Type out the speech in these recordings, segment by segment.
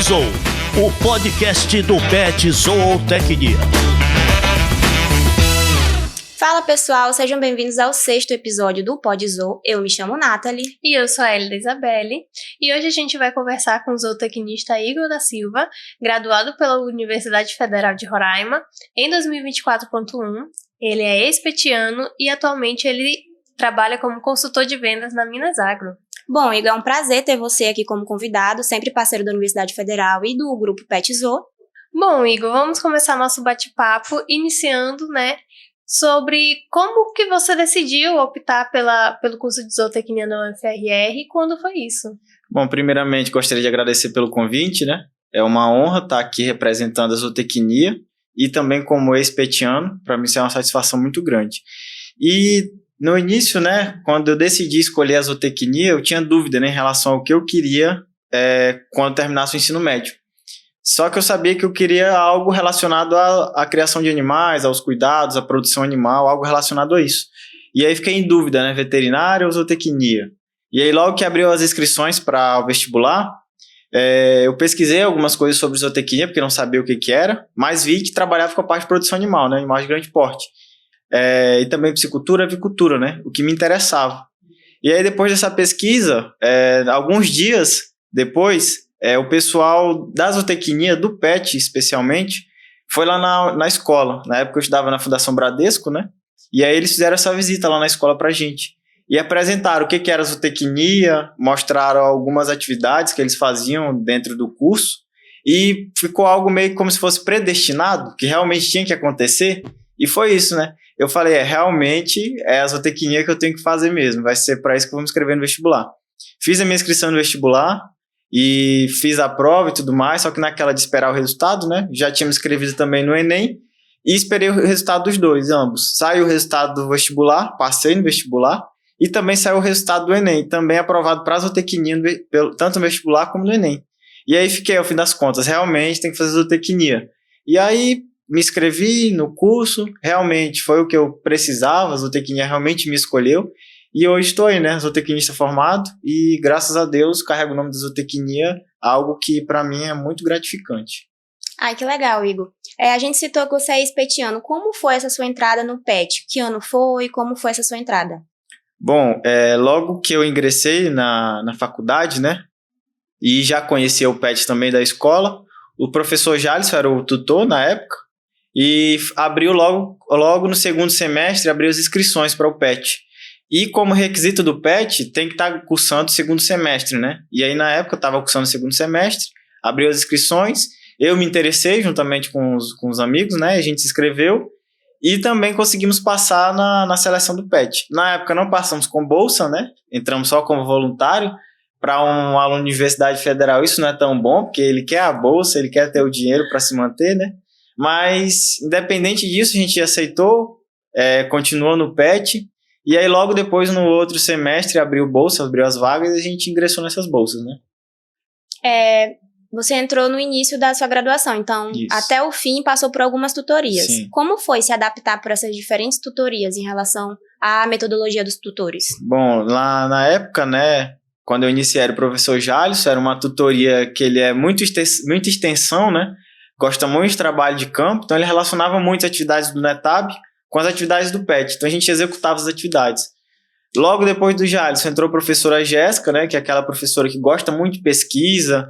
Zoou, o podcast do Pet Zootecnia. Fala pessoal, sejam bem-vindos ao 6º episódio do Pod Zoou. Eu me chamo Nathalie. E eu sou a Elida Isabelle. E hoje a gente vai conversar com o zootecnista Igor da Silva, graduado pela Universidade Federal de Roraima em 2024.1. Ele é ex-petiano e atualmente ele trabalha como consultor de vendas na Minas Agro. Bom, Igor, é um prazer ter você aqui como convidado, sempre parceiro da Universidade Federal e do grupo Pet Zoou. Bom, Igor, vamos começar nosso bate-papo iniciando, sobre como que você decidiu optar pelo curso de zootecnia na UFRR e quando foi isso? Bom, primeiramente gostaria de agradecer pelo convite, É uma honra estar aqui representando a zootecnia e também como ex-petiano, para mim isso é uma satisfação muito grande. E no início, quando eu decidi escolher a zootecnia, eu tinha dúvida, em relação ao que eu queria quando terminasse o ensino médio. Só que eu sabia que eu queria algo relacionado à criação de animais, aos cuidados, à produção animal, algo relacionado a isso. E aí fiquei em dúvida, veterinária ou zootecnia. E aí logo que abriu as inscrições para o vestibular, eu pesquisei algumas coisas sobre zootecnia, porque não sabia o que era, mas vi que trabalhava com a parte de produção animal, animais de grande porte. E também piscicultura e avicultura, o que me interessava. E aí depois dessa pesquisa, alguns dias depois, o pessoal da zootecnia, do PET especialmente, foi lá na escola. Na época eu estudava na Fundação Bradesco, E aí eles fizeram essa visita lá na escola pra gente. E apresentaram o que era a zootecnia, mostraram algumas atividades que eles faziam dentro do curso, e ficou algo meio como se fosse predestinado, que realmente tinha que acontecer, e foi isso, Eu falei, realmente é a zootecnia que eu tenho que fazer mesmo, vai ser para isso que eu vou me inscrever no vestibular. Fiz a minha inscrição no vestibular, e fiz a prova e tudo mais, só que naquela de esperar o resultado, já tinha me inscrevido também no Enem, e esperei o resultado dos dois, ambos. Saiu o resultado do vestibular, passei no vestibular, e também saiu o resultado do Enem, também aprovado para a zootecnia, tanto no vestibular como no Enem. E aí fiquei, ao fim das contas, realmente tem que fazer zootecnia. E aí me inscrevi no curso, realmente foi o que eu precisava, a zootecnia realmente me escolheu, e hoje estou aí, zootecnista formado, e graças a Deus carrego o nome da zootecnia, algo que para mim é muito gratificante. Ai, que legal, Igor. A gente citou que você é ex-petiano. Como foi essa sua entrada no PET? Que ano foi? Como foi essa sua entrada? Bom, logo que eu ingressei na faculdade, e já conhecia o PET também da escola, o professor Jalisson era o tutor na época, e abriu logo no segundo semestre, abriu as inscrições para o PET. E como requisito do PET, tem que estar cursando o segundo semestre, E aí na época eu estava cursando o segundo semestre, abriu as inscrições, eu me interessei juntamente com os amigos, A gente se inscreveu e também conseguimos passar na seleção do PET. Na época não passamos com bolsa, Entramos só como voluntário. Para um aluno de Universidade Federal isso não é tão bom, porque ele quer a bolsa, ele quer ter o dinheiro para se manter, Mas, independente disso, a gente aceitou, continuou no PET, e aí logo depois, no outro semestre, abriu as vagas, e a gente ingressou nessas bolsas, Você entrou no início da sua graduação, então Isso. Até o fim passou por algumas tutorias. Sim. Como foi se adaptar por essas diferentes tutorias em relação à metodologia dos tutores? Bom, lá na época, quando eu iniciei, era o professor Jalisson, era uma tutoria que ele é muita extensão, Gosta muito de trabalho de campo, então ele relacionava muito as atividades do NETAB com as atividades do PET, então a gente executava as atividades. Logo depois do Jalisson entrou a professora Jéssica, que é aquela professora que gosta muito de pesquisa,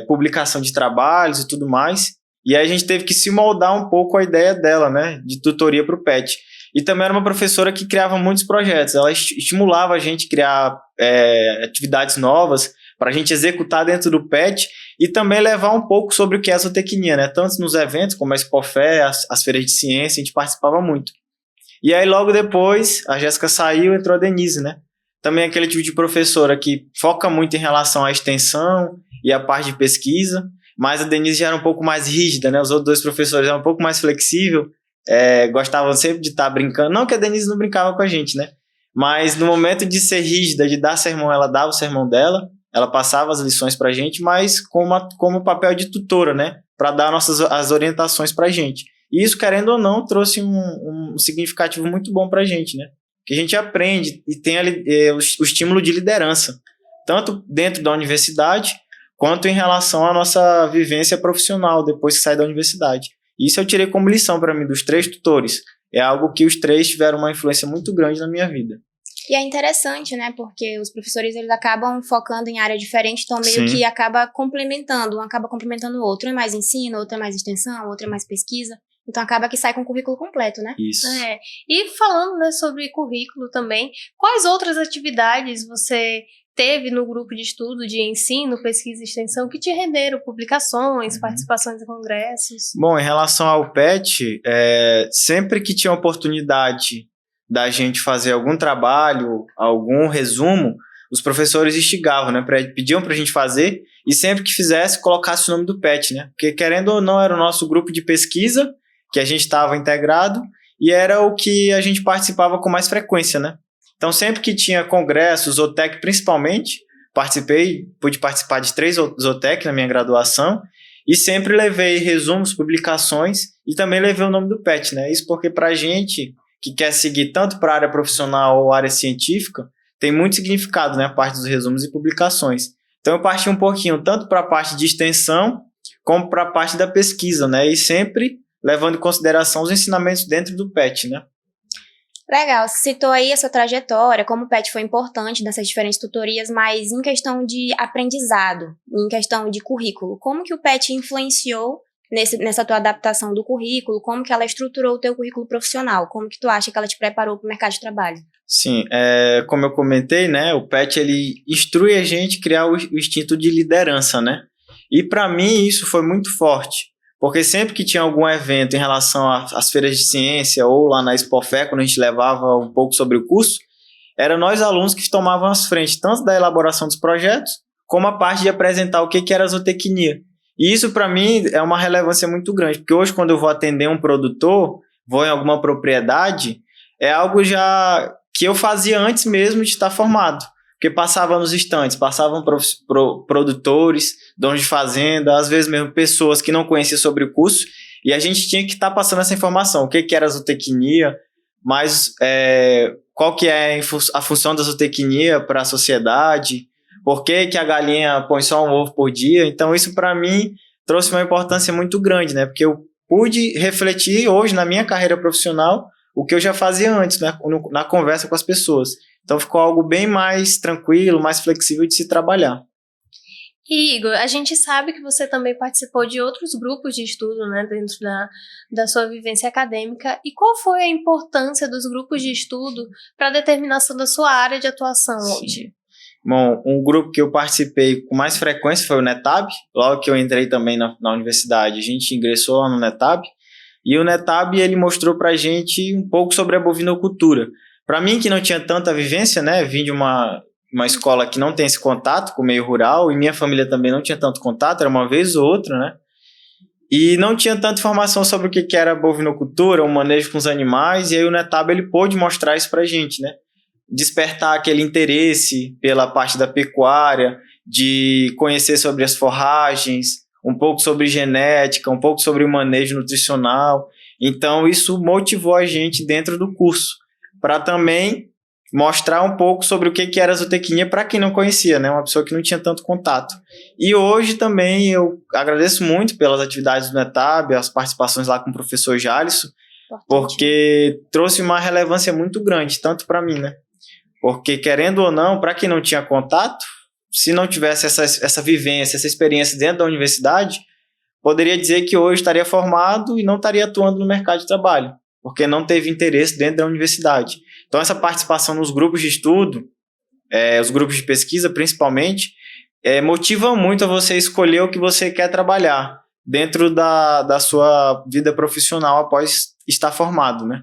publicação de trabalhos e tudo mais, e aí a gente teve que se moldar um pouco a ideia dela, de tutoria para o PET. E também era uma professora que criava muitos projetos, ela estimulava a gente a criar atividades novas para a gente executar dentro do PET e também levar um pouco sobre o que é a zootecnia, tanto nos eventos como a Expofé, as feiras de ciência, a gente participava muito. E aí logo depois a Jéssica saiu, entrou a Denise, Também aquele tipo de professora que foca muito em relação à extensão e à parte de pesquisa, mas a Denise já era um pouco mais rígida, Os outros dois professores eram um pouco mais flexíveis, gostavam sempre de estar brincando, não que a Denise não brincava com a gente, Mas no momento de ser rígida, de dar sermão, ela dava o sermão dela, ela passava as lições pra gente, mas como papel de tutora, para dar as orientações pra gente. E isso, querendo ou não, trouxe um significativo muito bom pra gente, Que a gente aprende e tem o estímulo de liderança, tanto dentro da universidade, quanto em relação à nossa vivência profissional depois que sai da universidade. Isso eu tirei como lição para mim dos 3 tutores. É algo que os 3 tiveram uma influência muito grande na minha vida. E é interessante, né? Porque os professores, eles acabam focando em área diferente, então meio Sim. que acaba complementando, um acaba complementando o outro. Um é mais ensino, outro é mais extensão, outro é mais pesquisa. Então acaba que sai com o currículo completo, né? Isso. E falando, né, sobre currículo também, quais outras atividades você teve no grupo de estudo de ensino, pesquisa e extensão que te renderam publicações, participações em congressos? Bom, em relação ao PET, sempre que tinha oportunidade da gente fazer algum trabalho, algum resumo, os professores instigavam, né? Pediam para a gente fazer e sempre que fizesse, colocasse o nome do PET, né? Porque, querendo ou não, era o nosso grupo de pesquisa que a gente estava integrado e era o que a gente participava com mais frequência, né? Então, sempre que tinha congressos, Zotec principalmente, pude participar de 3 Zotec na minha graduação e sempre levei resumos, publicações e também levei o nome do PET, né? Isso porque para a gente que quer seguir tanto para a área profissional ou área científica, tem muito significado, né? A parte dos resumos e publicações. Então, eu parti um pouquinho tanto para a parte de extensão como para a parte da pesquisa, né? E sempre levando em consideração os ensinamentos dentro do PET, né? Legal, você citou aí a sua trajetória, como o PET foi importante nessas diferentes tutorias, mas em questão de aprendizado, em questão de currículo, como que o PET influenciou nessa tua adaptação do currículo, como que ela estruturou o teu currículo profissional, como que tu acha que ela te preparou para o mercado de trabalho? Sim, como eu comentei, né, o PET ele instrui a gente a criar o instinto de liderança, né? E para mim isso foi muito forte, porque sempre que tinha algum evento em relação às feiras de ciência ou lá na Expofé, quando a gente levava um pouco sobre o curso, eram nós alunos que tomavam as frentes, tanto da elaboração dos projetos, como a parte de apresentar o que era a zootecnia. E isso para mim é uma relevância muito grande, porque hoje quando eu vou atender um produtor, vou em alguma propriedade, é algo já que eu fazia antes mesmo de estar formado. Porque passava nos estantes, passavam produtores, donos de fazenda, às vezes mesmo pessoas que não conheciam sobre o curso, e a gente tinha que estar passando essa informação, o que era a zootecnia, mas qual que é a função da zootecnia para a sociedade, por que a galinha põe só um ovo por dia. Então isso para mim trouxe uma importância muito grande, né? Porque eu pude refletir hoje na minha carreira profissional o que eu já fazia antes, né? Na conversa com as pessoas. Então ficou algo bem mais tranquilo, mais flexível de se trabalhar. E Igor, a gente sabe que você também participou de outros grupos de estudo, né, dentro da sua vivência acadêmica. E qual foi a importância dos grupos de estudo para a determinação da sua área de atuação hoje? Bom, um grupo que eu participei com mais frequência foi o NETAB. Logo que eu entrei também na universidade, a gente ingressou lá no NETAB. E o NETAB, ele mostrou para a gente um pouco sobre a bovinocultura. Para mim, que não tinha tanta vivência, né, vim de uma escola que não tem esse contato com o meio rural, e minha família também não tinha tanto contato, era uma vez ou outra, né? E não tinha tanta informação sobre o que era a bovinocultura, o manejo com os animais, e aí o NETAB, ele pôde mostrar isso para a gente, né? Despertar aquele interesse pela parte da pecuária, de conhecer sobre as forragens, um pouco sobre genética, um pouco sobre o manejo nutricional. Então, isso motivou a gente dentro do curso, para também mostrar um pouco sobre o que era a zootecnia para quem não conhecia, né? Uma pessoa que não tinha tanto contato. E hoje também eu agradeço muito pelas atividades do NETAB, as participações lá com o professor Jalisson, porque trouxe uma relevância muito grande, tanto para mim, né? Porque, querendo ou não, para quem não tinha contato, se não tivesse essa vivência, essa experiência dentro da universidade, poderia dizer que hoje estaria formado e não estaria atuando no mercado de trabalho, porque não teve interesse dentro da universidade. Então, essa participação nos grupos de estudo, os grupos de pesquisa, principalmente, motiva muito a você escolher o que você quer trabalhar dentro da sua vida profissional após estar formado, né?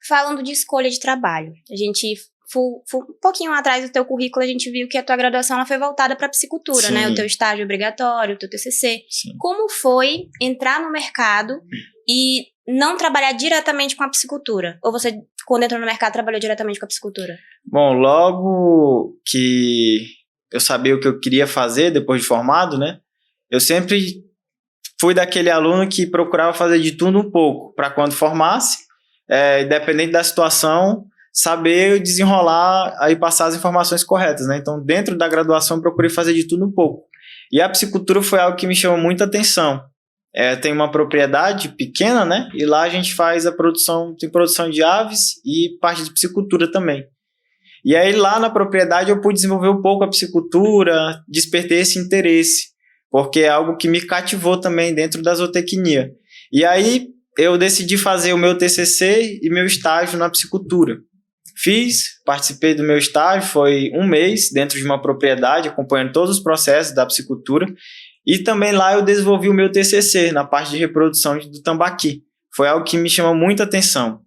Falando de escolha de trabalho, a gente um pouquinho atrás do teu currículo, a gente viu que a tua graduação ela foi voltada para psicultura, Sim. né? O teu estágio obrigatório, o teu TCC. Sim. Como foi entrar no mercado e não trabalhar diretamente com a psicultura? Ou você, quando entrou no mercado, trabalhou diretamente com a psicultura? Bom, logo que eu sabia o que eu queria fazer depois de formado, né? Eu sempre fui daquele aluno que procurava fazer de tudo um pouco, para quando formasse, independente da situação, saber desenrolar e passar as informações corretas, né? Então, dentro da graduação, eu procurei fazer de tudo um pouco. E a piscicultura foi algo que me chamou muita atenção. Tem uma propriedade pequena, né? E lá a gente faz tem produção de aves e parte de piscicultura também. E aí lá na propriedade eu pude desenvolver um pouco a piscicultura, despertei esse interesse, porque é algo que me cativou também dentro da zootecnia. E aí eu decidi fazer o meu TCC e meu estágio na piscicultura. Participei do meu estágio, foi 1 mês dentro de uma propriedade, acompanhando todos os processos da piscicultura. E também lá eu desenvolvi o meu TCC na parte de reprodução do tambaqui. Foi algo que me chamou muita atenção.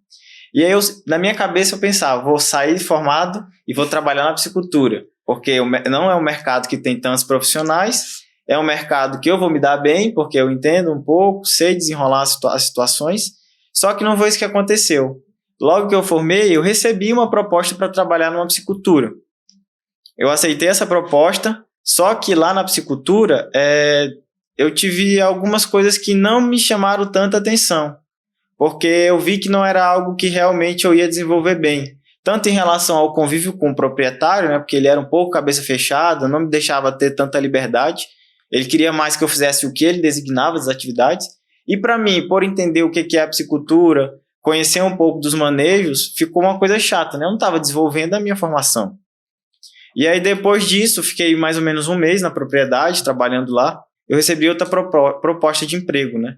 E aí, na minha cabeça, eu pensava, vou sair formado e vou trabalhar na piscicultura, porque não é um mercado que tem tantos profissionais, é um mercado que eu vou me dar bem, porque eu entendo um pouco, sei desenrolar as situações, só que não foi isso que aconteceu. Logo que eu formei, eu recebi uma proposta para trabalhar numa piscicultura. Eu aceitei essa proposta, só que lá na piscicultura, eu tive algumas coisas que não me chamaram tanta atenção, porque eu vi que não era algo que realmente eu ia desenvolver bem, tanto em relação ao convívio com o proprietário, né, porque ele era um pouco cabeça fechada, não me deixava ter tanta liberdade, ele queria mais que eu fizesse o que ele designava das atividades, e para mim, por entender o que é a piscicultura, conhecer um pouco dos manejos, ficou uma coisa chata, né? Eu não estava desenvolvendo a minha formação. E aí depois disso, fiquei mais ou menos 1 mês na propriedade, trabalhando lá, eu recebi outra proposta de emprego, né?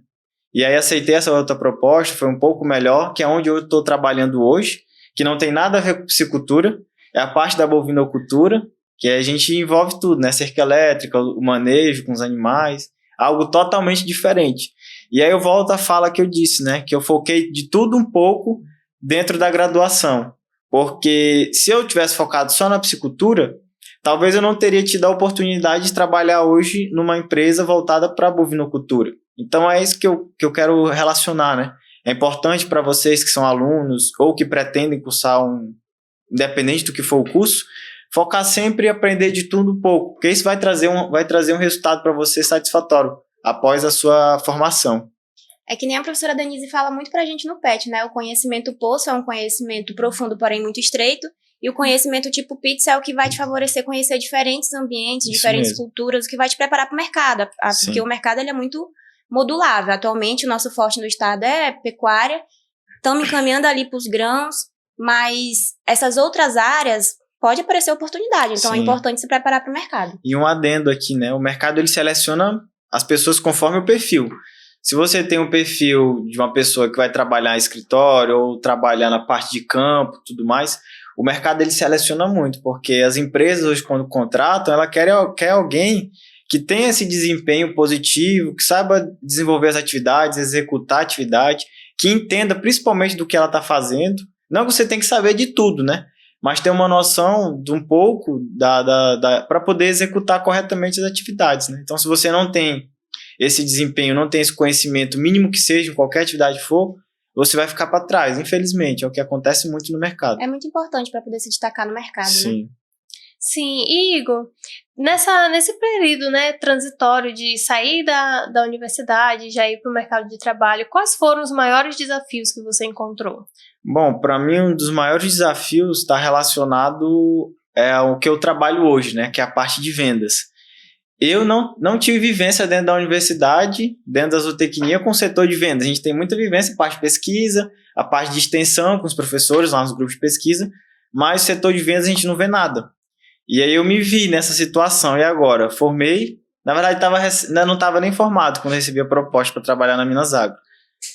E aí aceitei essa outra proposta, foi um pouco melhor, que é onde eu estou trabalhando hoje, que não tem nada a ver com piscicultura, é a parte da bovinocultura, que a gente envolve tudo, né? Cerca elétrica, o manejo com os animais, algo totalmente diferente. E aí eu volto à fala que eu disse, né? Que eu foquei de tudo um pouco dentro da graduação, porque se eu tivesse focado só na piscicultura, talvez eu não teria tido a oportunidade de trabalhar hoje numa empresa voltada para a bovinocultura. Então é isso que eu quero relacionar, né? É importante para vocês que são alunos ou que pretendem cursar independente do que for o curso, focar sempre em aprender de tudo um pouco, porque isso vai trazer um resultado para você satisfatório após a sua formação. É que nem a professora Denise fala muito pra gente no PET, né? O conhecimento poço é um conhecimento profundo, porém muito estreito, e o conhecimento tipo pizza é o que vai te favorecer conhecer diferentes ambientes, Isso diferentes mesmo. culturas, o que vai te preparar para o mercado, porque o mercado ele é muito modulável. Atualmente, o nosso forte no estado é pecuária, estamos encaminhando ali para os grãos, mas essas outras áreas pode aparecer oportunidade, então é Sim. importante se preparar para o mercado. E um adendo aqui, né? O mercado ele seleciona as pessoas conforme o perfil. Se você tem um perfil de uma pessoa que vai trabalhar em escritório ou trabalhar na parte de campo e tudo mais, o mercado ele seleciona muito, porque as empresas hoje quando contratam, ela quer alguém que tenha esse desempenho positivo, que saiba desenvolver as atividades, executar a atividade, que entenda principalmente do que ela está fazendo. Não que você tem que saber de tudo, né? Mas ter uma noção de um pouco para poder executar corretamente as atividades, né? Então, se você não tem esse desempenho, não tem esse conhecimento mínimo que seja, em qualquer atividade for, você vai ficar para trás, infelizmente, é o que acontece muito no mercado. É muito importante para poder se destacar no mercado, Sim. né? Sim, e Igor, nesse período, né, transitório de sair da universidade e já ir para o mercado de trabalho, quais foram os maiores desafios que você encontrou? Bom, para mim um dos maiores desafios está relacionado ao que eu trabalho hoje, né, que é a parte de vendas. Eu não tive vivência dentro da universidade, dentro da zootecnia, com o setor de vendas. A gente tem muita vivência a parte de pesquisa, a parte de extensão com os professores lá nos grupos de pesquisa, mas o setor de vendas a gente não vê nada. E aí eu me vi nessa situação. E agora? Formei, na verdade não estava nem formado quando recebi a proposta para trabalhar na Minas Agro.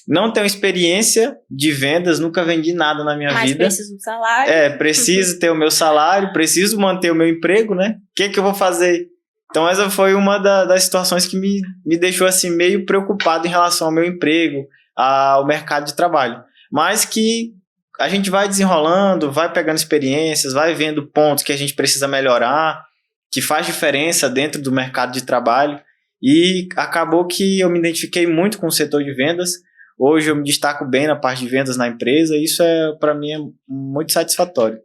Não tenho experiência de vendas, nunca vendi nada na minha vida. Mas preciso do salário. Preciso ter o meu salário, preciso manter o meu emprego, né? O que eu vou fazer? Então essa foi uma das situações que me deixou assim meio preocupado em relação ao meu emprego, ao mercado de trabalho. Mas que a gente vai desenrolando, vai pegando experiências, vai vendo pontos que a gente precisa melhorar, que faz diferença dentro do mercado de trabalho. E acabou que eu me identifiquei muito com o setor de vendas. Hoje eu me destaco bem na parte de vendas na empresa. E isso para mim é muito satisfatório.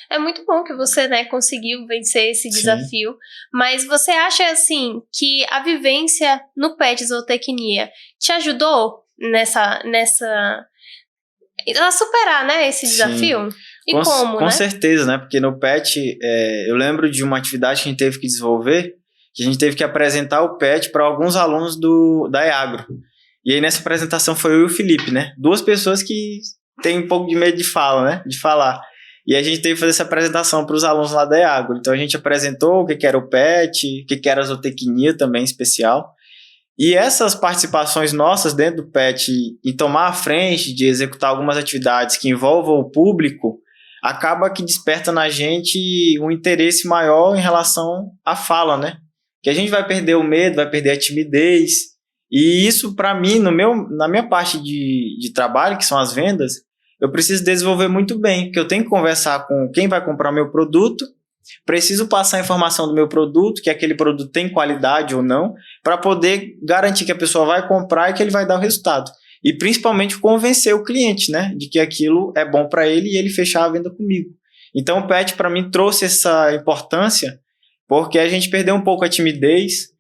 É muito bom que você, né, conseguiu vencer esse desafio, mas você acha, assim, que a vivência no PET Zootecnia te ajudou a superar, né, esse desafio? Sim. E como, com né? certeza, né, porque no PET eu lembro de uma atividade que a gente teve que desenvolver, que a gente teve que apresentar o PET para alguns alunos da EAGRO. E aí nessa apresentação foi eu e o Felipe, né? Duas pessoas que têm um pouco de medo de fala, né? De falar. E a gente teve que fazer essa apresentação para os alunos lá da EAGRO. Então a gente apresentou o que era o PET, o que era a zootecnia também especial. E essas participações nossas dentro do PET e tomar a frente de executar algumas atividades que envolvam o público, acaba que desperta na gente um interesse maior em relação à fala, né? Que a gente vai perder o medo, vai perder a timidez. E isso, para mim, na minha parte de trabalho, que são as vendas, eu preciso desenvolver muito bem, porque eu tenho que conversar com quem vai comprar o meu produto, preciso passar a informação do meu produto, que aquele produto tem qualidade ou não, para poder garantir que a pessoa vai comprar e que ele vai dar o resultado. E principalmente convencer o cliente, né, de que aquilo é bom para ele e ele fechar a venda comigo. Então o PET para mim trouxe essa importância, porque a gente perdeu um pouco a timidez,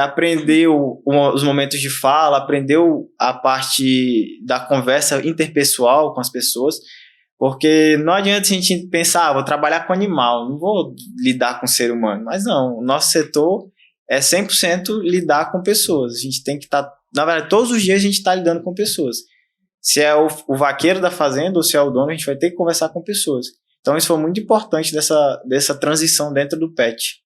aprendeu os momentos de fala, aprendeu a parte da conversa interpessoal com as pessoas, porque não adianta a gente pensar, vou trabalhar com animal, não vou lidar com ser humano. Mas não, o nosso setor é 100% lidar com pessoas. A gente tem que estar, na verdade, todos os dias a gente está lidando com pessoas. Se é o vaqueiro da fazenda ou se é o dono, a gente vai ter que conversar com pessoas. Então isso foi muito importante dessa transição dentro do PET.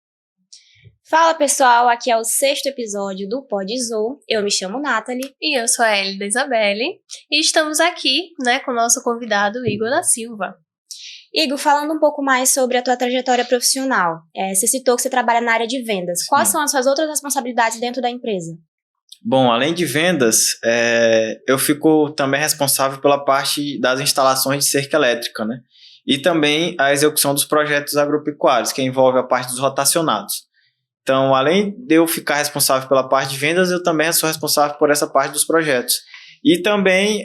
Fala pessoal, aqui é o 6º episódio do Pod Zoo. Eu me chamo Nathalie. E eu sou a Elida Isabelle. E estamos aqui, né, com o nosso convidado Igor da Silva. Igor, falando um pouco mais sobre a tua trajetória profissional. Você citou que você trabalha na área de vendas. Sim. Quais são as suas outras responsabilidades dentro da empresa? Bom, além de vendas, eu fico também responsável pela parte das instalações de cerca elétrica, né? E também a execução dos projetos agropecuários, que envolve a parte dos rotacionados. Então, além de eu ficar responsável pela parte de vendas, eu também sou responsável por essa parte dos projetos. E também,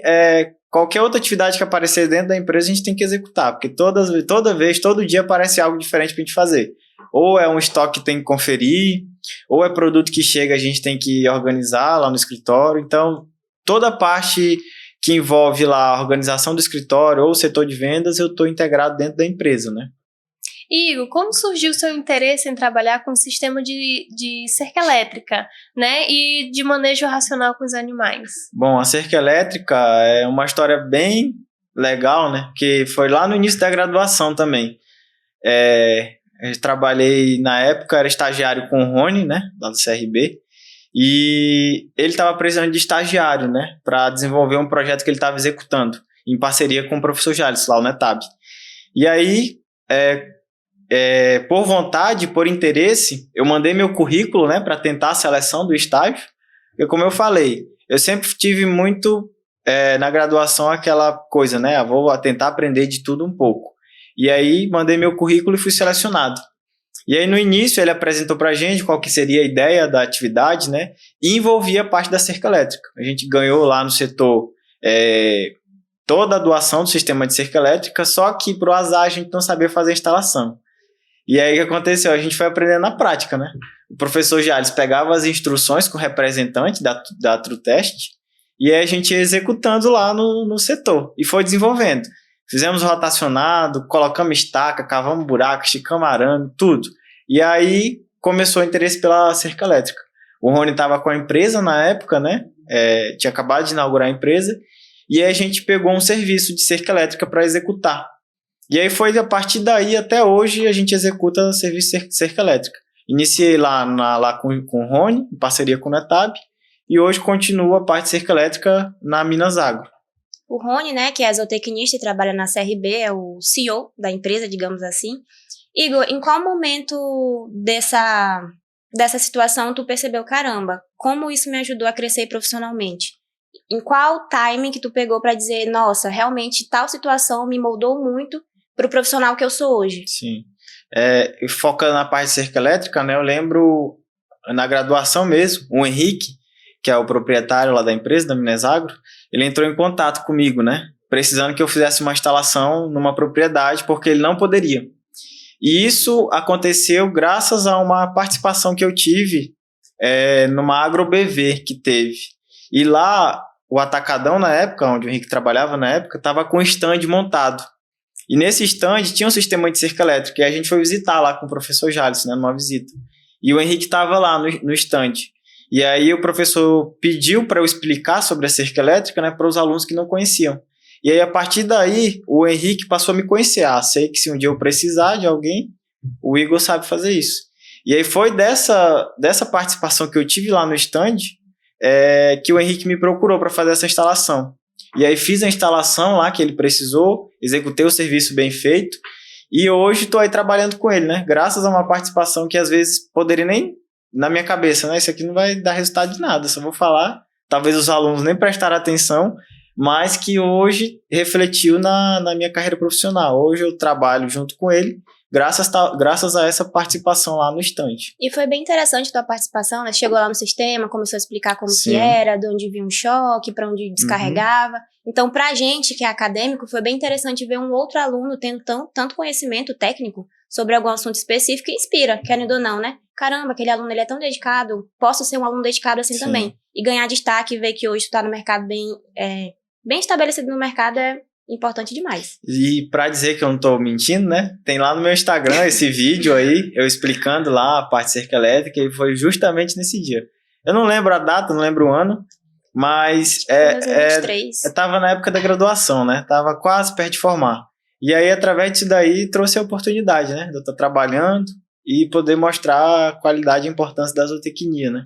qualquer outra atividade que aparecer dentro da empresa, a gente tem que executar, porque todo dia aparece algo diferente para a gente fazer. Ou é um estoque que tem que conferir, ou é produto que chega, a gente tem que organizar lá no escritório. Então, toda a parte que envolve lá a organização do escritório ou o setor de vendas, eu estou integrado dentro da empresa, né? Igor, como surgiu o seu interesse em trabalhar com o sistema de cerca elétrica, né, e de manejo racional com os animais? Bom, a cerca elétrica é uma história bem legal, né, porque foi lá no início da graduação também. Eu trabalhei, na época, era estagiário com o Rony, né, lá do CRB, e ele estava precisando de estagiário, né, para desenvolver um projeto que ele estava executando, em parceria com o professor Jales, lá o NETAB. E aí, por vontade, por interesse, eu mandei meu currículo, né, para tentar a seleção do estágio. E como eu falei, eu sempre tive muito na graduação aquela coisa, né, vou tentar aprender de tudo um pouco. E aí mandei meu currículo e fui selecionado. E aí no início ele apresentou para a gente qual que seria a ideia da atividade, né, e envolvia a parte da cerca elétrica. A gente ganhou lá no setor toda a doação do sistema de cerca elétrica, só que por azar a gente não sabia fazer a instalação. E aí o que aconteceu? A gente foi aprendendo na prática, né? O professor Jales pegava as instruções com o representante da Trutest e aí a gente ia executando lá no setor e foi desenvolvendo. Fizemos rotacionado, colocamos estaca, cavamos buraco, esticamos arame, tudo. E aí começou o interesse pela cerca elétrica. O Rony estava com a empresa na época, né? Tinha acabado de inaugurar a empresa e aí a gente pegou um serviço de cerca elétrica para executar. E aí foi a partir daí até hoje a gente executa serviço de cerca elétrica. Iniciei lá com o Rony, em parceria com o NETAB, e hoje continuo a parte de cerca elétrica na Minas Agro. O Rony, né, que é zootecnista e trabalha na CRB, é o CEO da empresa, digamos assim. Igor, em qual momento dessa situação tu percebeu, caramba, como isso me ajudou a crescer profissionalmente? Em qual timing que tu pegou para dizer, nossa, realmente tal situação me moldou muito para o profissional que eu sou hoje? Sim. Focando na parte de cerca elétrica, né, eu lembro na graduação mesmo, o Henrique, que é o proprietário lá da empresa, da Minas Agro, ele entrou em contato comigo, né, precisando que eu fizesse uma instalação numa propriedade, porque ele não poderia. E isso aconteceu graças a uma participação que eu tive numa AgroBV que teve. E lá, o Atacadão, na época, onde o Henrique trabalhava na época, estava com um stand montado. E nesse stand tinha um sistema de cerca elétrica, e a gente foi visitar lá com o professor Jales, né, numa visita. E o Henrique estava lá no stand. E aí o professor pediu para eu explicar sobre a cerca elétrica, né, para os alunos que não conheciam. E aí, a partir daí, o Henrique passou a me conhecer. Sei que se um dia eu precisar de alguém, o Igor sabe fazer isso. E aí foi dessa participação que eu tive lá no stand que o Henrique me procurou para fazer essa instalação. E aí fiz a instalação lá que ele precisou, executei o serviço bem feito, e hoje estou aí trabalhando com ele, né? Graças a uma participação que às vezes poderia nem, na minha cabeça, né? Isso aqui não vai dar resultado de nada, só vou falar, talvez os alunos nem prestaram atenção, mas que hoje refletiu na minha carreira profissional. Hoje eu trabalho junto com ele, graças a essa participação lá no stand. E foi bem interessante a tua participação, né? Chegou lá no sistema, começou a explicar como Sim. que era, de onde vinha um choque, para onde descarregava. Então, pra gente que é acadêmico, foi bem interessante ver um outro aluno tendo tanto conhecimento técnico sobre algum assunto específico e inspira, querendo ou não, né? Caramba, aquele aluno ele é tão dedicado, posso ser um aluno dedicado assim. Sim. Também. E ganhar destaque, ver que hoje tu tá no mercado bem estabelecido no mercado é importante demais. E para dizer que eu não tô mentindo, né? Tem lá no meu Instagram esse vídeo aí, eu explicando lá a parte de cerca elétrica, e foi justamente nesse dia. Eu não lembro a data, não lembro o ano, mas 2023. Eu tava na época da graduação, né? Tava quase perto de formar. E aí, através disso daí, trouxe a oportunidade, né? De eu estar trabalhando e poder mostrar a qualidade e a importância da zootecnia, né?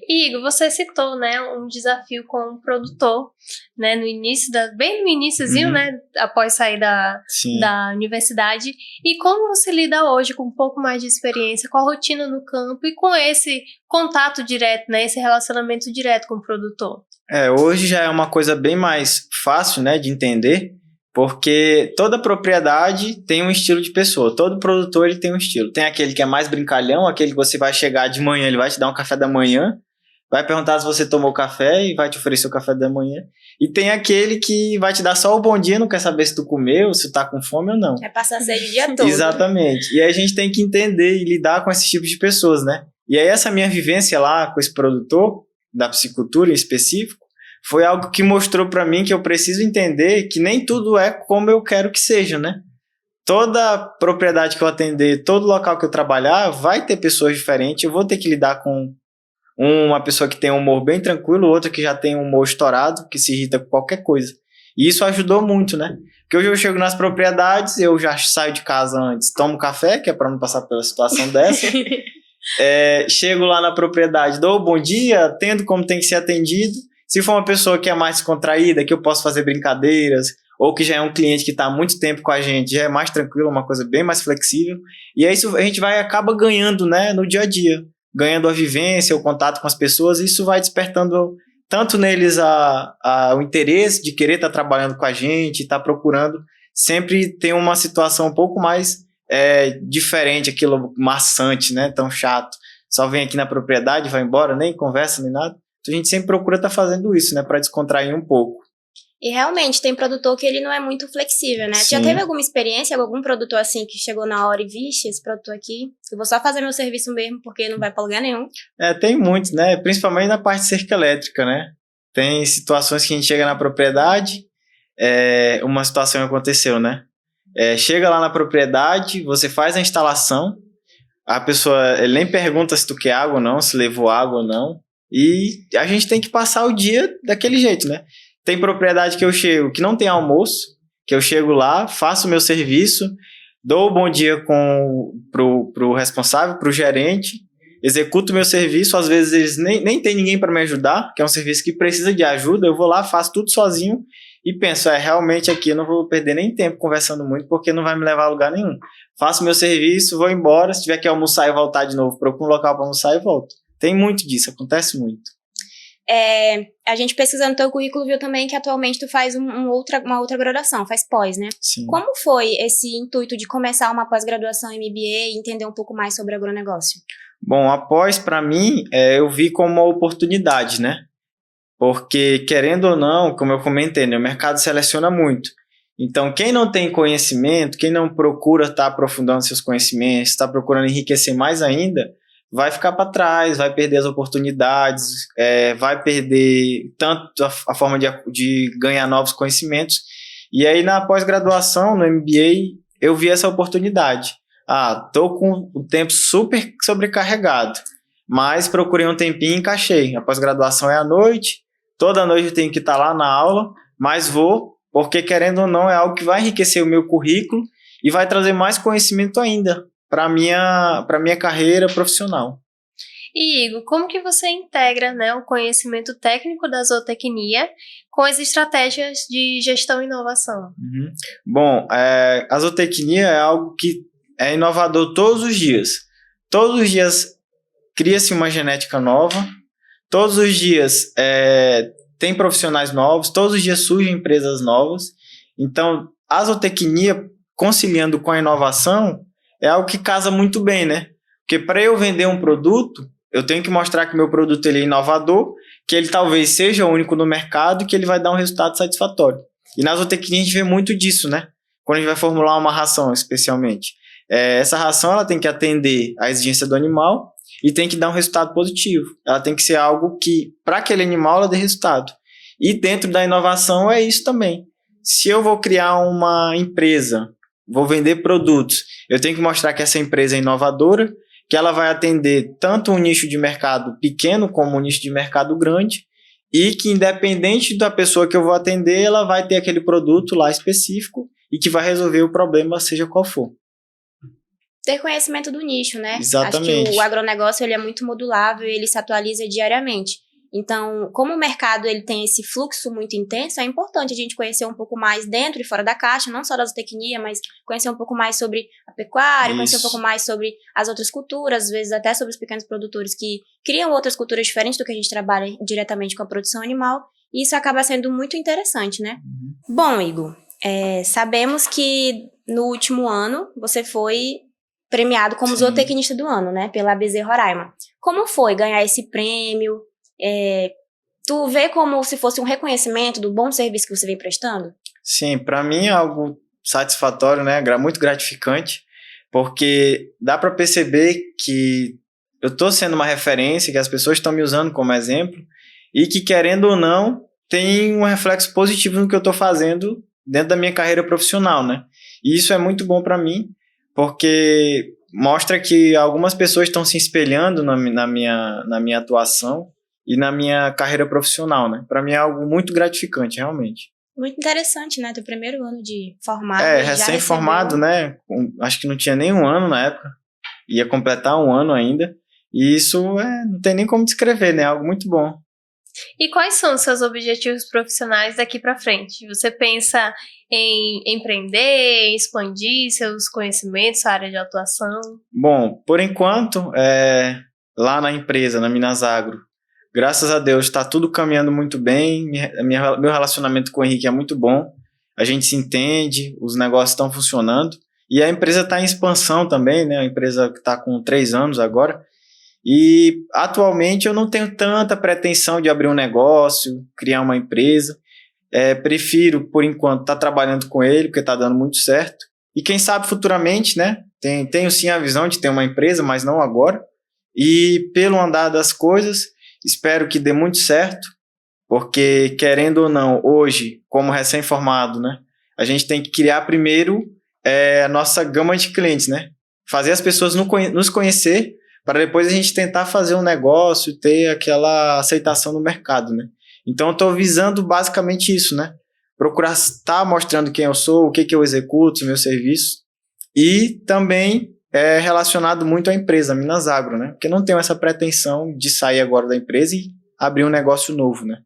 Igor, você citou, né, um desafio com um produtor, né, bem no iniciozinho, né, após sair da universidade. E como você lida hoje com um pouco mais de experiência, com a rotina no campo e com esse contato direto, né, esse relacionamento direto com o produtor? Hoje já é uma coisa bem mais fácil, né, de entender, porque toda propriedade tem um estilo de pessoa, todo produtor ele tem um estilo. Tem aquele que é mais brincalhão, aquele que você vai chegar de manhã, ele vai te dar um café da manhã, vai perguntar se você tomou café e vai te oferecer o café da manhã. E tem aquele que vai te dar só o bom dia, não quer saber se tu comeu, se tu tá com fome ou não. É passar sede o dia todo. Exatamente. E aí a gente tem que entender e lidar com esses tipos de pessoas, né? E aí essa minha vivência lá com esse produtor, da piscicultura em específico, foi algo que mostrou para mim que eu preciso entender que nem tudo é como eu quero que seja, né? Toda propriedade que eu atender, todo local que eu trabalhar, vai ter pessoas diferentes, eu vou ter que lidar com uma pessoa que tem um humor bem tranquilo, outra que já tem um humor estourado, que se irrita com qualquer coisa. E isso ajudou muito, né? Porque hoje eu chego nas propriedades, eu já saio de casa antes, tomo café, que é para não passar pela situação dessa. Chego lá na propriedade, dou bom dia, atendo como tem que ser atendido. Se for uma pessoa que é mais contraída, que eu posso fazer brincadeiras, ou que já é um cliente que está há muito tempo com a gente, já é mais tranquilo, uma coisa bem mais flexível. E aí isso a gente acaba ganhando, né, no dia a dia, ganhando a vivência, o contato com as pessoas, e isso vai despertando tanto neles o interesse de querer estar trabalhando com a gente, estar procurando sempre ter uma situação um pouco mais diferente, aquilo maçante, né, tão chato. Só vem aqui na propriedade, vai embora, nem conversa, nem nada. Então a gente sempre procura estar fazendo isso, né, para descontrair um pouco. E realmente, tem produtor que ele não é muito flexível, né? Sim. Já teve alguma experiência, algum produtor assim que chegou na hora e vixe, esse produtor aqui, eu vou só fazer meu serviço mesmo porque não vai pra lugar nenhum? Tem muitos, né? Principalmente na parte de cerca elétrica, né? Tem situações que a gente chega na propriedade, uma situação aconteceu, né? Chega lá na propriedade, você faz a instalação, a pessoa ele nem pergunta se tu quer água ou não, se levou água ou não, e a gente tem que passar o dia daquele jeito, né? Tem propriedade que eu chego que não tem almoço, que eu chego lá, faço o meu serviço, dou o bom dia pro responsável, pro gerente, executo o meu serviço, às vezes eles nem tem ninguém para me ajudar, que é um serviço que precisa de ajuda, eu vou lá, faço tudo sozinho e penso, realmente aqui eu não vou perder nem tempo conversando muito, porque não vai me levar a lugar nenhum. Faço meu serviço, vou embora, se tiver que almoçar e voltar de novo, procuro um local para almoçar e volto. Tem muito disso, acontece muito. A gente pesquisando teu currículo viu também que atualmente tu faz uma outra graduação, faz pós, né? Sim. Como foi esse intuito de começar uma pós-graduação em MBA e entender um pouco mais sobre agronegócio? Bom, após, para mim, eu vi como uma oportunidade, né? Porque, querendo ou não, como eu comentei, né, o mercado seleciona muito. Então, quem não tem conhecimento, quem não procura estar aprofundando seus conhecimentos, está procurando enriquecer mais ainda, vai ficar para trás, vai perder as oportunidades, vai perder tanto a forma de ganhar novos conhecimentos. E aí, na pós-graduação, no MBA, eu vi essa oportunidade. Tô com o tempo super sobrecarregado, mas procurei um tempinho e encaixei. A pós-graduação é à noite, toda noite eu tenho que estar lá na aula, mas vou, porque querendo ou não é algo que vai enriquecer o meu currículo e vai trazer mais conhecimento ainda para minha carreira profissional. E Igor, como que você integra, né, o conhecimento técnico da zootecnia com as estratégias de gestão e inovação? Bom, a zootecnia é algo que é inovador todos os dias. Todos os dias cria-se uma genética nova, todos os dias tem profissionais novos, todos os dias surgem empresas novas. Então, a zootecnia, conciliando com a inovação, é algo que casa muito bem, né? Porque para eu vender um produto, eu tenho que mostrar que meu produto ele é inovador, que ele talvez seja único no mercado e que ele vai dar um resultado satisfatório. E na zootecnia a gente vê muito disso, né? Quando a gente vai formular uma ração, especialmente. Essa ração ela tem que atender à exigência do animal e tem que dar um resultado positivo. Ela tem que ser algo que, para aquele animal, ela dê resultado. E dentro da inovação é isso também. Se eu vou criar uma empresa, vou vender produtos, eu tenho que mostrar que essa empresa é inovadora, que ela vai atender tanto um nicho de mercado pequeno como um nicho de mercado grande e que, independente da pessoa que eu vou atender, ela vai ter aquele produto lá específico e que vai resolver o problema, seja qual for. Ter conhecimento do nicho, né? Exatamente. Acho que o agronegócio ele é muito modulável e ele se atualiza diariamente. Então, como o mercado ele tem esse fluxo muito intenso, é importante a gente conhecer um pouco mais dentro e fora da caixa, não só da zootecnia, mas conhecer um pouco mais sobre a pecuária, conhecer um pouco mais sobre as outras culturas, às vezes até sobre os pequenos produtores que criam outras culturas diferentes do que a gente trabalha diretamente com a produção animal, e isso acaba sendo muito interessante, né? Bom, Igor, sabemos que no último ano você foi premiado como zootecnista do ano, né, pela ABZ Roraima. Como foi ganhar esse prêmio? Tu vê como se fosse um reconhecimento do bom serviço que você vem prestando? Sim, para mim é algo satisfatório, né? Muito gratificante, porque dá para perceber que eu estou sendo uma referência, que as pessoas estão me usando como exemplo e que, querendo ou não, tem um reflexo positivo no que eu estou fazendo dentro da minha carreira profissional, né? E isso é muito bom para mim, porque mostra que algumas pessoas estão se espelhando na minha atuação e na minha carreira profissional, né? Para mim é algo muito gratificante, realmente. Muito interessante, né? Teu primeiro ano de formado. Recém-formado, né? Acho que não tinha nem um ano na época. Ia completar um ano ainda. E isso não tem nem como descrever, né? É algo muito bom. E quais são os seus objetivos profissionais daqui para frente? Você pensa em empreender, em expandir seus conhecimentos, sua área de atuação? Bom, por enquanto, lá na empresa, na Minas Agro, graças a Deus está tudo caminhando muito bem, meu relacionamento com o Henrique é muito bom, a gente se entende, os negócios estão funcionando, e a empresa está em expansão também, né? A empresa que está com 3 anos agora, e atualmente eu não tenho tanta pretensão de abrir um negócio, criar uma empresa. Prefiro, por enquanto, estar trabalhando com ele, porque está dando muito certo. E quem sabe futuramente, né? Tenho sim a visão de ter uma empresa, mas não agora. E pelo andar das coisas, espero que dê muito certo, porque, querendo ou não, hoje, como recém-formado, né? A gente tem que criar primeiro a nossa gama de clientes, né? Fazer as pessoas nos conhecer, para depois a gente tentar fazer um negócio e ter aquela aceitação no mercado, né? Então, eu estou visando basicamente isso, né? Procurar estar mostrando quem eu sou, o que eu executo, os meus serviços. E também é relacionado muito à empresa, a Minas Agro, né? Porque não tenho essa pretensão de sair agora da empresa e abrir um negócio novo, né?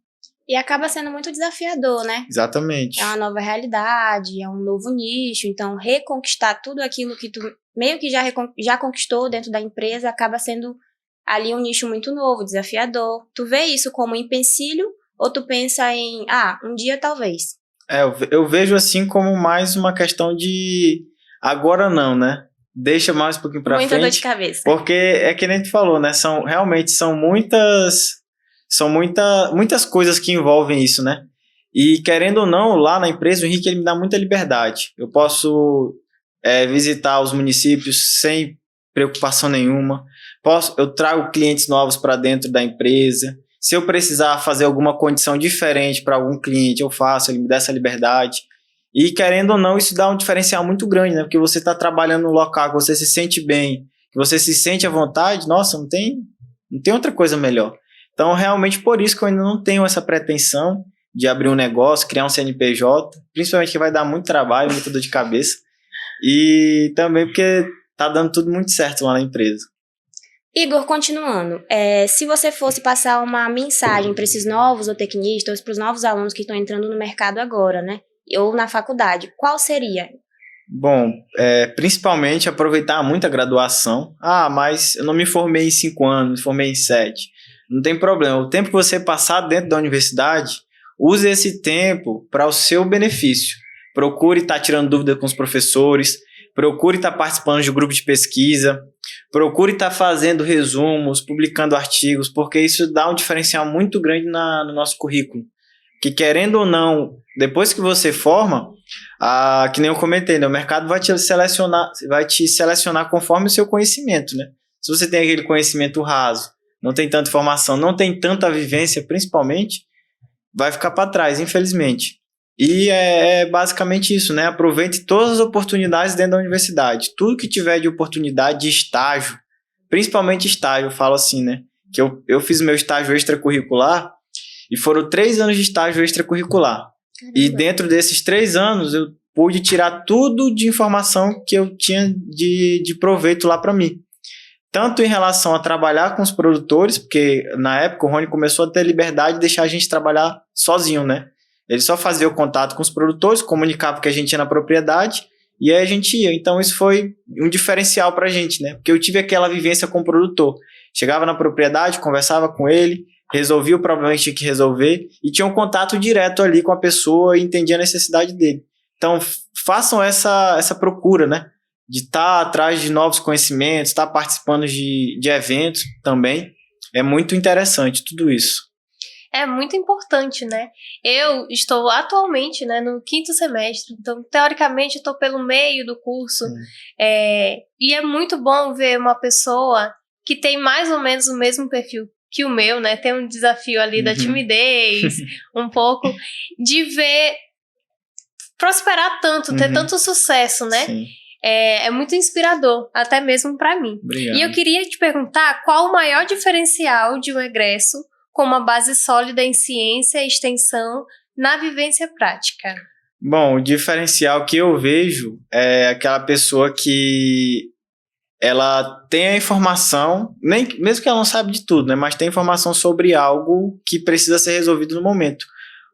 E acaba sendo muito desafiador, né? Exatamente. É uma nova realidade, é um novo nicho, então reconquistar tudo aquilo que tu meio que já conquistou dentro da empresa acaba sendo ali um nicho muito novo, desafiador. Tu vê isso como um empecilho ou tu pensa em, um dia talvez? Eu vejo assim como mais uma questão de agora não, né? Deixa mais um pouquinho pra frente. Muita dor de cabeça. Porque é que nem tu falou, né? Realmente são muitas coisas que envolvem isso, né? E querendo ou não, lá na empresa, o Henrique ele me dá muita liberdade. Eu posso visitar os municípios sem preocupação nenhuma. Eu trago clientes novos para dentro da empresa. Se eu precisar fazer alguma condição diferente para algum cliente, eu faço, ele me dá essa liberdade. E querendo ou não, isso dá um diferencial muito grande, né? Porque você está trabalhando num local que você se sente bem, que você se sente à vontade, nossa, não tem outra coisa melhor. Então, realmente por isso que eu ainda não tenho essa pretensão de abrir um negócio, criar um CNPJ, principalmente que vai dar muito trabalho, muita dor de cabeça, e também porque tá dando tudo muito certo lá na empresa. Igor, continuando, se você fosse passar uma mensagem para esses novos zootecnistas, para os novos alunos que estão entrando no mercado agora, né? Ou na faculdade, qual seria? Bom, principalmente aproveitar muito a graduação. Ah, mas eu não me formei em 5 anos, me formei em 7. Não tem problema. O tempo que você passar dentro da universidade, use esse tempo para o seu benefício. Procure estar tirando dúvida com os professores, procure estar participando de grupo de pesquisa, procure estar fazendo resumos, publicando artigos, porque isso dá um diferencial muito grande no nosso currículo. Que querendo ou não, depois que você forma, que nem eu comentei, né, o mercado vai te selecionar conforme o seu conhecimento, né? Se você tem aquele conhecimento raso, não tem tanta informação, não tem tanta vivência, principalmente, vai ficar para trás, infelizmente. E é basicamente isso, né? Aproveite todas as oportunidades dentro da universidade. Tudo que tiver de oportunidade de estágio, principalmente estágio, eu falo assim, né? Que eu fiz meu estágio extracurricular e foram 3 anos de estágio extracurricular. Caramba. E dentro desses 3 anos, eu pude tirar tudo de informação que eu tinha de proveito lá para mim. Tanto em relação a trabalhar com os produtores, porque na época o Rony começou a ter liberdade de deixar a gente trabalhar sozinho, né? Ele só fazia o contato com os produtores, comunicava que a gente ia na propriedade e aí a gente ia. Então isso foi um diferencial para a gente, né? Porque eu tive aquela vivência com o produtor. Chegava na propriedade, conversava com ele, resolvia o problema que tinha que resolver e tinha um contato direto ali com a pessoa e entendia a necessidade dele. Então façam essa procura, né? De estar atrás de novos conhecimentos, estar participando de eventos também. É muito interessante tudo isso. É muito importante, né? Eu estou atualmente, né, no 5º semestre, então, teoricamente, estou pelo meio do curso. E é muito bom ver uma pessoa que tem mais ou menos o mesmo perfil que o meu, né? Tem um desafio ali da timidez, um pouco, de ver prosperar tanto, ter tanto sucesso, né? Sim. É muito inspirador, até mesmo para mim. Obrigado. E eu queria te perguntar qual o maior diferencial de um egresso com uma base sólida em ciência e extensão na vivência prática? Bom, o diferencial que eu vejo é aquela pessoa que ela tem a informação, mesmo que ela não sabe de tudo, né, mas tem informação sobre algo que precisa ser resolvido no momento.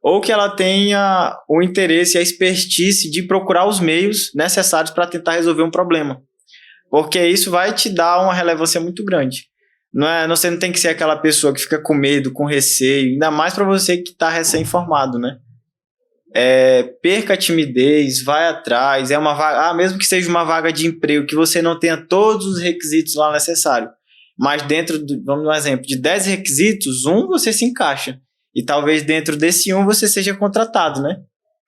Ou que ela tenha o interesse e a expertise de procurar os meios necessários para tentar resolver um problema. Porque isso vai te dar uma relevância muito grande. Você não tem que ser aquela pessoa que fica com medo, com receio, ainda mais para você que está recém-formado, né? Perca a timidez, vai atrás, é uma vaga, mesmo que seja uma vaga de emprego, que você não tenha todos os requisitos lá necessários, mas vamos dar um exemplo, de 10 requisitos, você se encaixa, e talvez dentro desse você seja contratado, né?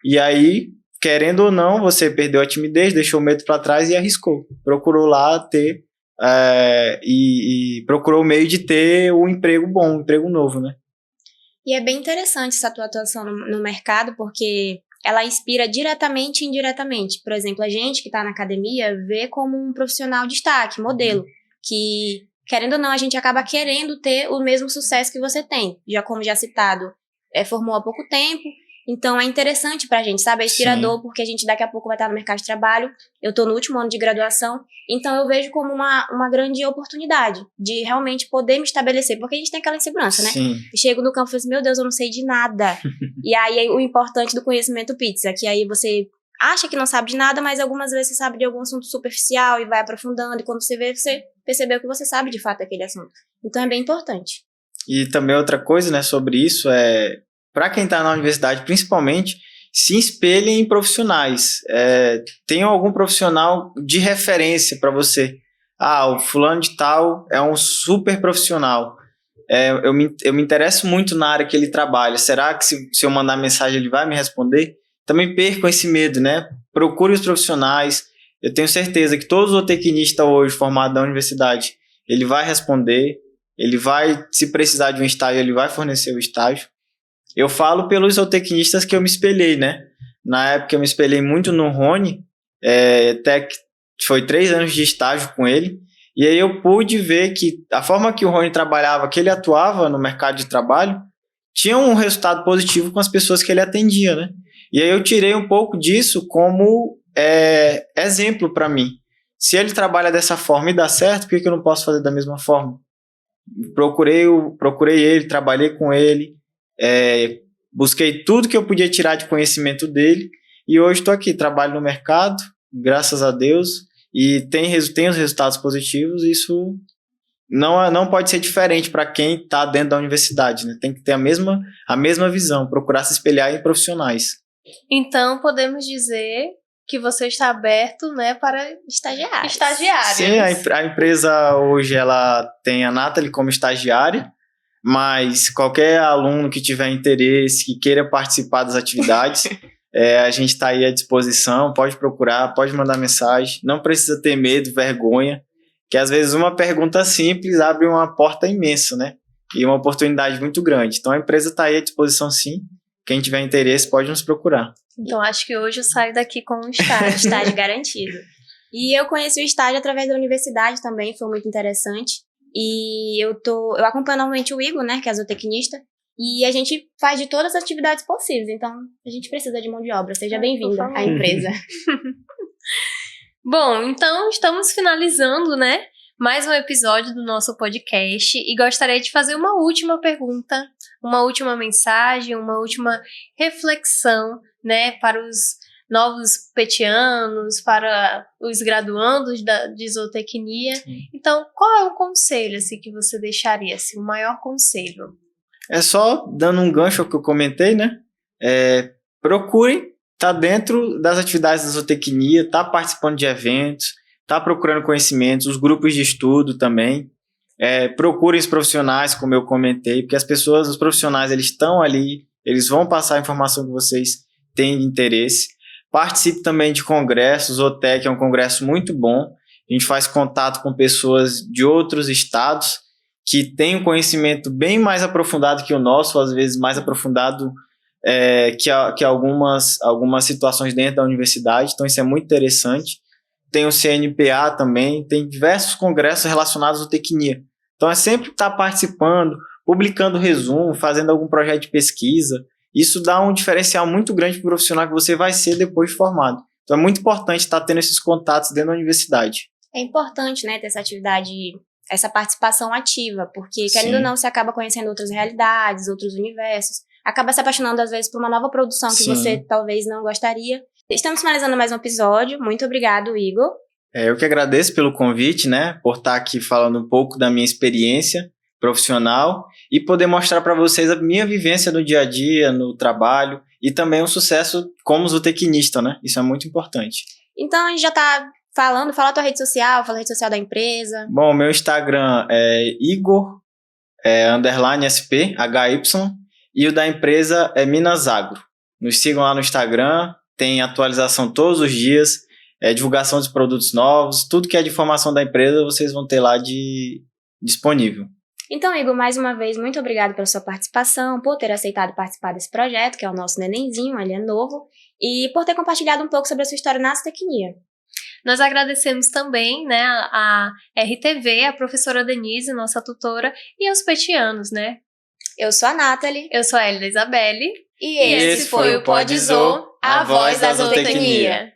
E aí, querendo ou não, você perdeu a timidez, deixou o medo para trás e arriscou, procurou lá ter e procurou o meio de ter um emprego bom, um emprego novo, né? E é bem interessante essa tua atuação no mercado, porque ela inspira diretamente e indiretamente. Por exemplo, a gente que está na academia vê como um profissional de destaque, modelo, que, querendo ou não, a gente acaba querendo ter o mesmo sucesso que você tem. Já como já citado, formou há pouco tempo. Então, é interessante pra gente, sabe? É inspirador. Sim. Porque a gente daqui a pouco vai estar no mercado de trabalho. Eu tô no último ano de graduação. Então, eu vejo como uma grande oportunidade de realmente poder me estabelecer. Porque a gente tem aquela insegurança, né? Sim. Eu chego no campo e falo assim, meu Deus, eu não sei de nada. E aí, o importante do conhecimento pizza, que aí você acha que não sabe de nada, mas algumas vezes você sabe de algum assunto superficial e vai aprofundando. E quando você vê, você percebeu que você sabe de fato daquele assunto. Então, é bem importante. E também outra coisa, né, sobre isso para quem está na universidade, principalmente, se espelhem em profissionais. Tenham algum profissional de referência para você. O fulano de tal é um super profissional. Eu me interesso muito na área que ele trabalha. Será que se eu mandar mensagem ele vai me responder? Também percam esse medo, né? Procure os profissionais. Eu tenho certeza que todo zootecnista hoje formado da universidade, ele vai responder, ele vai, se precisar de um estágio, ele vai fornecer o estágio. Eu falo pelos zootecnistas que eu me espelhei, né? Na época eu me espelhei muito no Rony, até que foi 3 anos de estágio com ele, e aí eu pude ver que a forma que o Rony trabalhava, que ele atuava no mercado de trabalho, tinha um resultado positivo com as pessoas que ele atendia, né? E aí eu tirei um pouco disso como exemplo para mim. Se ele trabalha dessa forma e dá certo, por que eu não posso fazer da mesma forma? Procurei ele, trabalhei com ele, busquei tudo que eu podia tirar de conhecimento dele, e hoje estou aqui, trabalho no mercado, graças a Deus, e tem os resultados positivos. Isso não pode ser diferente para quem está dentro da universidade, né? Tem que ter a mesma visão, procurar se espelhar em profissionais. Então, podemos dizer que você está aberto, né, para Estagiários. Sim, a empresa hoje ela tem a Nathalie como estagiária, mas qualquer aluno que tiver interesse, que queira participar das atividades, a gente está aí à disposição, pode procurar, pode mandar mensagem, não precisa ter medo, vergonha, que às vezes uma pergunta simples abre uma porta imensa, né? E uma oportunidade muito grande. Então a empresa está aí à disposição, sim. Quem tiver interesse pode nos procurar. Então acho que hoje eu saio daqui com um estágio. Estágio garantido. E eu conheci o estágio através da universidade também, foi muito interessante. E eu acompanho normalmente o Igor, né, que é zootecnista, e a gente faz de todas as atividades possíveis. Então a gente precisa de mão de obra. Seja bem-vindo à empresa. Bom, então estamos finalizando, né, mais um episódio do nosso podcast e gostaria de fazer uma última pergunta, uma última mensagem, uma última reflexão, né, para os novos petianos, para os graduandos de zootecnia. Então, qual é o conselho assim, que você deixaria, assim, o maior conselho? É só dando um gancho ao que eu comentei, né? Procurem estar dentro das atividades da zootecnia, estar participando de eventos, estar procurando conhecimentos, os grupos de estudo também. Procurem os profissionais, como eu comentei, porque os profissionais, eles estão ali, eles vão passar a informação que vocês têm interesse. Participe também de congressos. O Zootec é um congresso muito bom. A gente faz contato com pessoas de outros estados que têm um conhecimento bem mais aprofundado que o nosso, às vezes mais aprofundado que algumas situações dentro da universidade. Então isso é muito interessante. Tem o CNPA também, tem diversos congressos relacionados à zootecnia. Então é sempre estar participando, publicando resumo, fazendo algum projeto de pesquisa. Isso dá um diferencial muito grande para o profissional que você vai ser depois de formado. Então é muito importante estar tendo esses contatos dentro da universidade. É importante, né, ter essa atividade, essa participação ativa, porque querendo ou não, você acaba conhecendo outras realidades, outros universos, acaba se apaixonando às vezes por uma nova produção que você talvez não gostaria. Estamos finalizando mais um episódio. Muito obrigado, Igor. Eu que agradeço pelo convite, né, por estar aqui falando um pouco da minha experiência profissional e poder mostrar para vocês a minha vivência no dia a dia, no trabalho, e também um sucesso como zootecnista, né? Isso é muito importante. Então a gente já tá falando, fala a tua rede social, fala a rede social da empresa. Bom, meu Instagram é Igor _SP, HY, e o da empresa é Minas Agro. Nos sigam lá no Instagram, tem atualização todos os dias, divulgação de produtos novos, tudo que é de informação da empresa vocês vão ter lá disponível. Então, Igor, mais uma vez, muito obrigado pela sua participação, por ter aceitado participar desse projeto, que é o nosso nenenzinho, ele é novo, e por ter compartilhado um pouco sobre a sua história na zootecnia. Nós agradecemos também, né, a RTV, a professora Denise, nossa tutora, e aos petianos, né? Eu sou a Nathalie. Eu sou a Elida Isabelle. E esse foi o Pod Zo, a voz da zootecnia.